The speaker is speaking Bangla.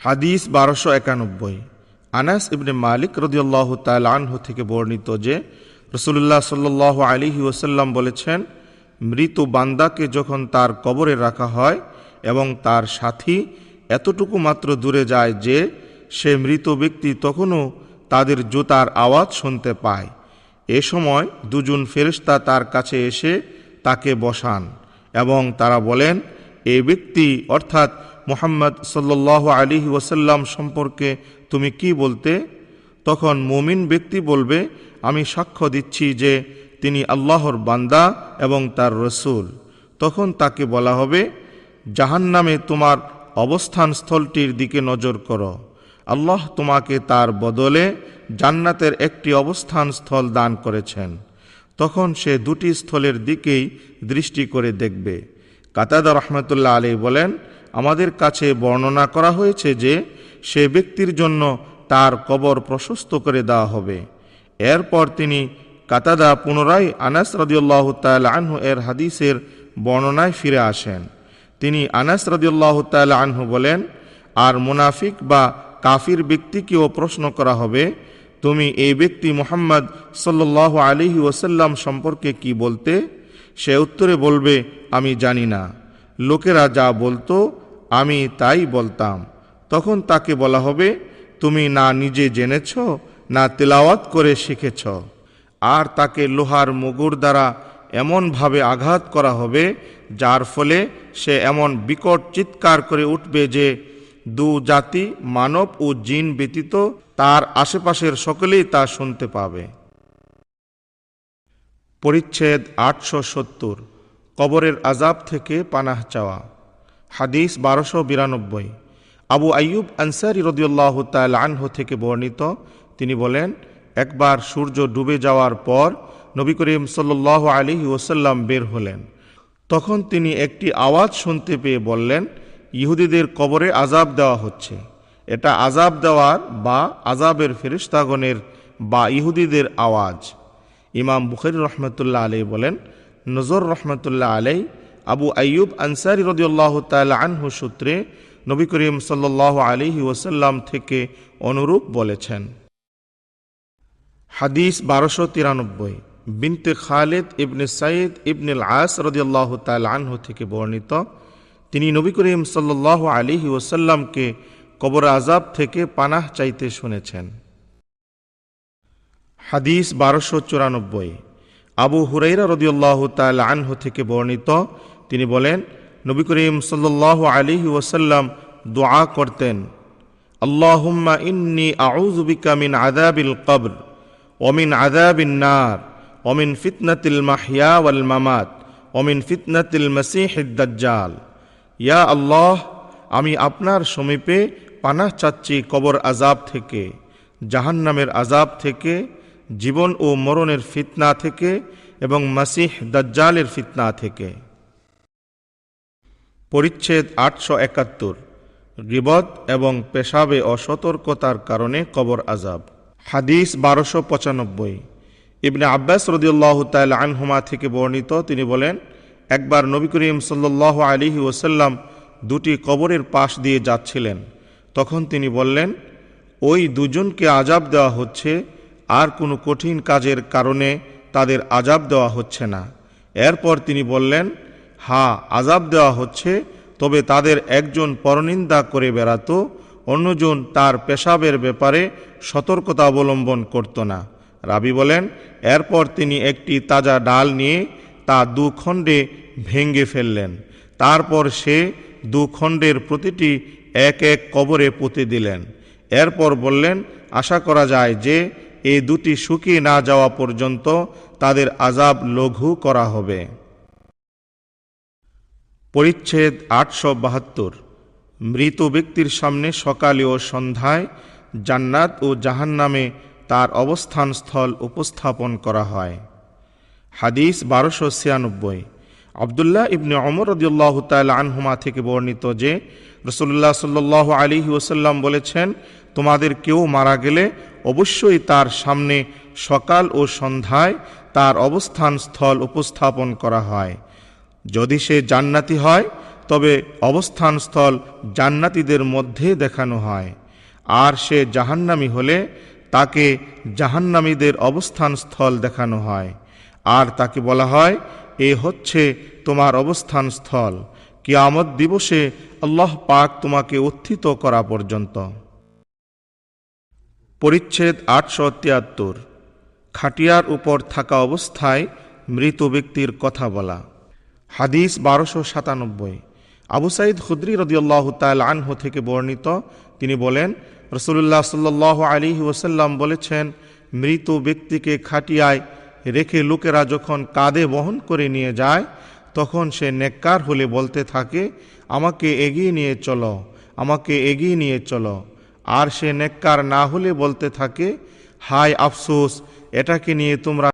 হাদিস 1291। আনাস ইবনে মালিক রাদিয়াল্লাহু তাআলা আনহু থেকে বর্ণিত যে রাসূলুল্লাহ সাল্লাল্লাহু আলাইহি ওয়াসাল্লাম বলেছেন, মৃত বান্দাকে যখন তার কবরে রাখা হয় এবং তার সাথী এতটুকু মাত্র দূরে যায় যে সে মৃত ব্যক্তি তখনও তাদের জুতার আওয়াজ শুনতে পায়, এ সময় দুজন ফেরেশতা তার কাছে এসে তাকে বসান এবং তারা বলেন, এই ব্যক্তি অর্থাৎ মুহাম্মদ সাল্লাল্লাহু আলাইহি ওয়াসাল্লাম সম্পর্কে তুমি কি বলতে? তখন মুমিন ব্যক্তি বলবে, আমি সাক্ষ্য দিচ্ছি যে তিনি আল্লাহর বান্দা এবং তার রসূল। তখন তাকে বলা হবে, জাহান্নামে তোমার অবস্থান স্থলটির দিকে নজর করো, আল্লাহ তোমাকে তার বদলে জান্নাতের একটি অবস্থান স্থল দান করেছেন। তখন সে দুটি স্থলের দিকেই দৃষ্টি করে দেখবে। কাতাদা রাহমাতুল্লাহ আলাইহি বলেন, আমাদের কাছে বর্ণনা করা হয়েছে যে সে ব্যক্তির জন্য তার কবর প্রশস্ত করে দেওয়া হবে। এরপর তিনি কাতাদা পুনরায় আনাস রাদিয়াল্লাহু তাআলা আনহু এর হাদিসের বর্ণনায় ফিরে আসেন। তিনি আনাস রাদিয়াল্লাহু তাআলা আনহু বলেন, আর মুনাফিক বা কাফির ব্যক্তিকেও প্রশ্ন করা হবে, তুমি এই ব্যক্তি মুহাম্মদ সাল্লাল্লাহু আলাইহি ওয়াসাল্লাম সম্পর্কে কি বলতে? সে উত্তরে বলবে, আমি জানি না, লোকেরা যা বলতো আমি তাই বলতাম। তখন তাকে বলা হবে, তুমি না নিজে জেনেছ না তেলাওয়াত করে শিখেছ। আর তাকে লোহার মুগুর দ্বারা এমনভাবে আঘাত করা হবে যার ফলে সে এমন বিকট চিৎকার করে উঠবে যে দু জাতি মানব ও জিন ব্যতীত তার আশেপাশের সকলেই তা শুনতে পাবে। পরিচ্ছেদ 870। কবরের আযাব থেকে পানাহ চাওয়া। হাদিস 1292। আবু আইয়ুব আনসারী রাদিয়াল্লাহু তাআলা আনহু থেকে বর্ণিত, তিনি বলেন, একবার সূর্য ডুবে যাওয়ার পর নবী করিম সাল্লাল্লাহু আলাইহি ওয়াসাল্লাম বের হলেন। তখন তিনি একটি আওয়াজ শুনতে পেয়ে বললেন, ইহুদিদের কবরে আযাব দেওয়া হচ্ছে। এটা আযাব দেওয়ার বা আযাবের ফেরেশতাগণের বা ইহুদিদের আওয়াজ। ইমাম বুখারী রহমতুল্লাহ আলাইহি বলেন, নজর রহমতুল্লাহ আলাইহি আবু আইয়ুব আনসারী রাদিয়াল্লাহু তাআলা আনহু সূত্রে নবী করিম সাল্লাল্লাহু আলাইহি ওয়াসাল্লাম থেকে অনুরূপ বলেছেন। হাদিস 1293। বিনতে খালিদ ইবনে সাইদ ইবনে আস রাদিয়াল্লাহু তাআলা আনহু থেকে বর্ণিত, তিনি নবী করিম সাল্লাল্লাহু আলাইহি ওয়াসাল্লামকে কবর আযাব থেকে পানাহ চাইতে শুনেছেন। হাদিস 1294। আবু হুরাইরা রাদিয়াল্লাহু তাআলা আনহু থেকে বর্ণিত, তিনি বলেন, নবী করিম সাল্লাল্লাহু আলাইহি ওয়াসাল্লাম দোয়া করতেন, আল্লাহুম্মা ইন্নী আউযু বিকা মিন আযাবিল কবর ওয়া মিন আযাবিন নার ওয়া মিন ফিতনাতিল মাহইয়া ওয়াল মামাত ওয়া মিন ফিতনাতিল মাসীহিদ দাজ্জাল। ইয়া আল্লাহ, আমি আপনার সমীপে পানাহ চাচ্ছি কবর আযাব থেকে, জাহান্নামের আযাব থেকে, জীবন ও মরণের ফিতনা থেকে এবং মাসীহ দাজ্জালের ফিতনা থেকে। পরিচ্ছেদ 871। গীবত এবং পেশাবে অসতর্কতার কারণে কবর আযাব। হাদিস 1295। ইবনে আব্বাস রাদিয়াল্লাহু তাআলা আনহুমা থেকে বর্ণিত, তিনি বলেন, একবার নবী করিম সাল্লাল্লাহু আলাইহি ওয়াসাল্লাম দুটি কবরের পাশ দিয়ে যাচ্ছিলেন। তখন তিনি বললেন, ওই দুজনকে আযাব দেওয়া হচ্ছে, আর কোনো কঠিন কাজের কারণে তাদের আযাব দেওয়া হচ্ছে না। এরপর তিনি বললেন, হ্যাঁ, আযাব দেওয়া হচ্ছে, তবে তাদের একজন পরনিন্দা করে বেড়াতো, অন্যজন তার পেশাবের ব্যাপারে সতর্কতা অবলম্বন করত না। রাবি বলেন, এরপর তিনি একটি তাজা ডাল নিয়ে তা দুখণ্ডে ভেঙে ফেললেন। তারপর সে দুখণ্ডের প্রতিটি এক এক কবরে পুঁতে দিলেন। এরপর বললেন, আশা করা যায় যে এই দুটি শুকিয়ে না যাওয়া পর্যন্ত তাদের আযাব লঘু করা হবে। পরিচ্ছেদ 872। মৃত ব্যক্তির সামনে সকালে ও সন্ধ্যায় জান্নাত ও জাহান্নামে তার অবস্থান স্থল উপস্থাপন করা হয়। হাদিস 1296। আব্দুল্লাহ ইবনে ওমর রাদিয়াল্লাহু তাআলা আনহুমা থেকে বর্ণিত যে রাসূলুল্লাহ সাল্লাল্লাহু আলাইহি ওয়াসাল্লাম বলেছেন, তোমাদের কেউ মারা গেলে অবশ্যই তার সামনে সকাল ও সন্ধ্যায় তার অবস্থান স্থল উপস্থাপন করা হয়। যদি সে জান্নাতি হয় তবে অবস্থানস্থল জান্নাতীদের মধ্যে দেখানো হয়। আর সে জাহান্নামী হলে তাকে জাহান্নামীদের অবস্থানস্থল দেখানো হয়। আর তাকে বলা হয়, এ হচ্ছে তোমার অবস্থানস্থল কিয়ামত দিবসে আল্লাহ পাক তোমাকে উত্থিত করা পর্যন্ত। পরিচ্ছেদ 873। খাটিয়ার উপর থাকা অবস্থায় মৃত ব্যক্তির কথা বলা। হাদিস 1297। আবু সাঈদ খুদরি রাদিয়াল্লাহু তাআলা আনহু থেকে বর্ণিত, তিনি বলেন, রাসূলুল্লাহ সাল্লাল্লাহু আলাইহি ওয়াসাল্লাম বলেছেন, মৃত ব্যক্তিকে খাটিয়ায় রেখে লোকেরা যখন কাঁধে বহন করে নিয়ে যায়, তখন সে নেককার হলে বলতে থাকে, আমাকে এগিয়ে নিয়ে চলো, আমাকে এগিয়ে নিয়ে চলো। আর সে নেককার না হলে বলতে থাকে, হায় আফসোস, এটাকে নিয়ে তোমরা